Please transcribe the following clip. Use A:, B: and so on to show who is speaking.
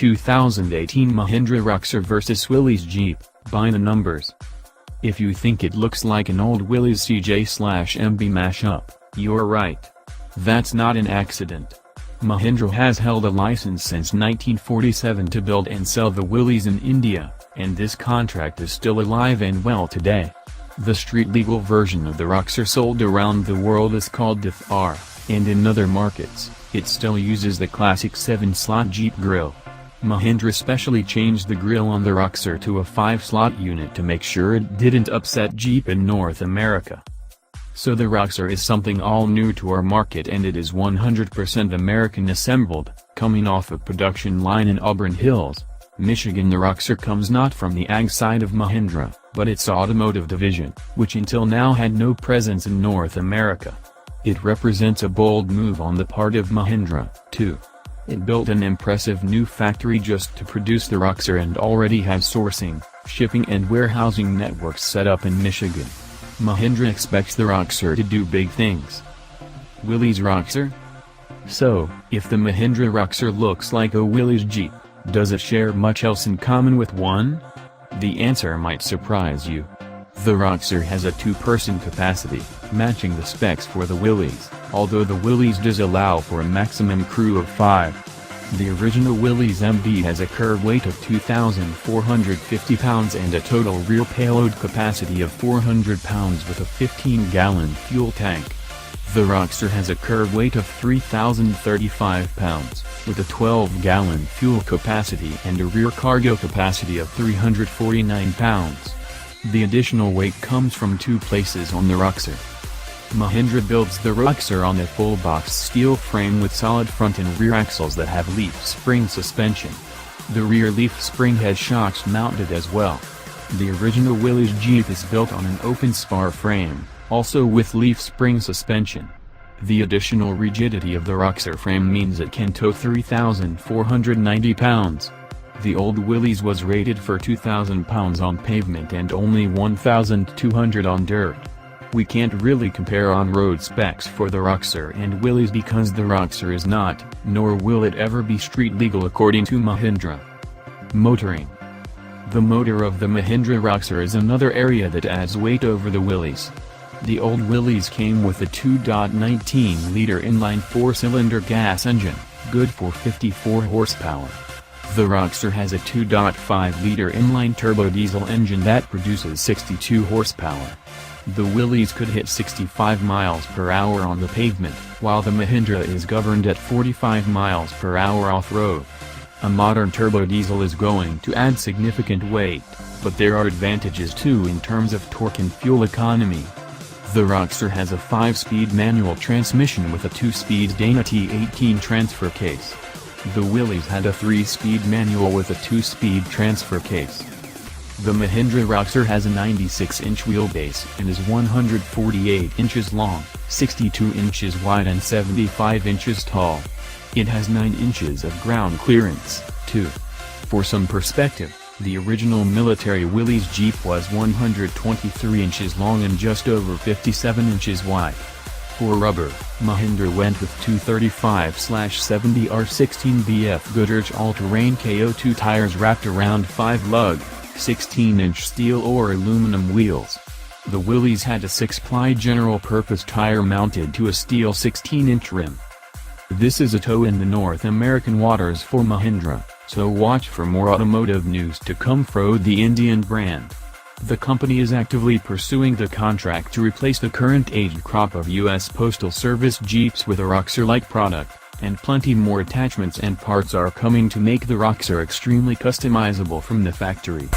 A: 2018 Mahindra Roxor vs Willys Jeep, by the numbers. If you think it looks like an old Willys CJ/MB mashup, you're right. That's not an accident. Mahindra has held a license since 1947 to build and sell the Willys in India, and this contract is still alive and well today. The street-legal version of the Roxor sold around the world is called the Thar, and in other markets, it still uses the classic 7-slot Jeep grille. Mahindra specially changed the grille on the Roxor to a 5-slot unit to make sure it didn't upset Jeep in North America. So the Roxor is something all new to our market, and it is 100% American assembled, coming off a production line in Auburn Hills, Michigan. The Roxor comes not from the ag side of Mahindra, but its automotive division, which until now had no presence in North America. It represents a bold move on the part of Mahindra, too. It built an impressive new factory just to produce the Roxor and already has sourcing, shipping and warehousing networks set up in Michigan. Mahindra expects the Roxor to do big things. Willys Roxor? So, if the Mahindra Roxor looks like a Willys Jeep, does it share much else in common with one? The answer might surprise you. The Roxor has a 2-person capacity, matching the specs for the Willys, although the Willys does allow for a maximum crew of 5. The original Willys MB has a curb weight of 2,450 pounds and a total rear payload capacity of 400 pounds with a 15-gallon fuel tank. The Roxor has a curb weight of 3,035 pounds, with a 12-gallon fuel capacity and a rear cargo capacity of 349 pounds. The additional weight comes from 2 places on the Roxor. Mahindra builds the Roxor on a full-box steel frame with solid front and rear axles that have leaf spring suspension. The rear leaf spring has shocks mounted as well. The original Willys Jeep is built on an open spar frame, also with leaf spring suspension. The additional rigidity of the Roxor frame means it can tow 3,490 pounds. The old Willys was rated for 2,000 pounds on pavement and only 1,200 on dirt. We can't really compare on-road specs for the Roxor and Willys because the Roxor is not, nor will it ever be street legal according to Mahindra. Motoring. The motor of the Mahindra Roxor is another area that adds weight over the Willys. The old Willys came with a 2.19-liter inline 4-cylinder gas engine, good for 54 horsepower. The Roxor has a 2.5-liter inline turbo diesel engine that produces 62 horsepower. The Willys could hit 65 miles per hour on the pavement, while the Mahindra is governed at 45 miles per hour off-road. A modern turbo diesel is going to add significant weight, but there are advantages too in terms of torque and fuel economy. The Roxor has a 5-speed manual transmission with a 2-speed Dana T18 transfer case. The Willys had a 3-speed manual with a 2-speed transfer case. The Mahindra Roxor has a 96-inch wheelbase and is 148 inches long, 62 inches wide and 75 inches tall. It has 9 inches of ground clearance, too. For some perspective, the original military Willys Jeep was 123 inches long and just over 57 inches wide. For rubber, Mahindra went with 235/70 R16 BF Goodrich All-Terrain KO2 tires wrapped around 5-lug, 16-inch steel or aluminum wheels. The Willys had a 6-ply general-purpose tire mounted to a steel 16-inch rim. This is a toe in the North American waters for Mahindra, so watch for more automotive news to come from the Indian brand. The company is actively pursuing the contract to replace the current aged crop of U.S. Postal Service Jeeps with a Roxor-like product, and plenty more attachments and parts are coming to make the Roxor extremely customizable from the factory.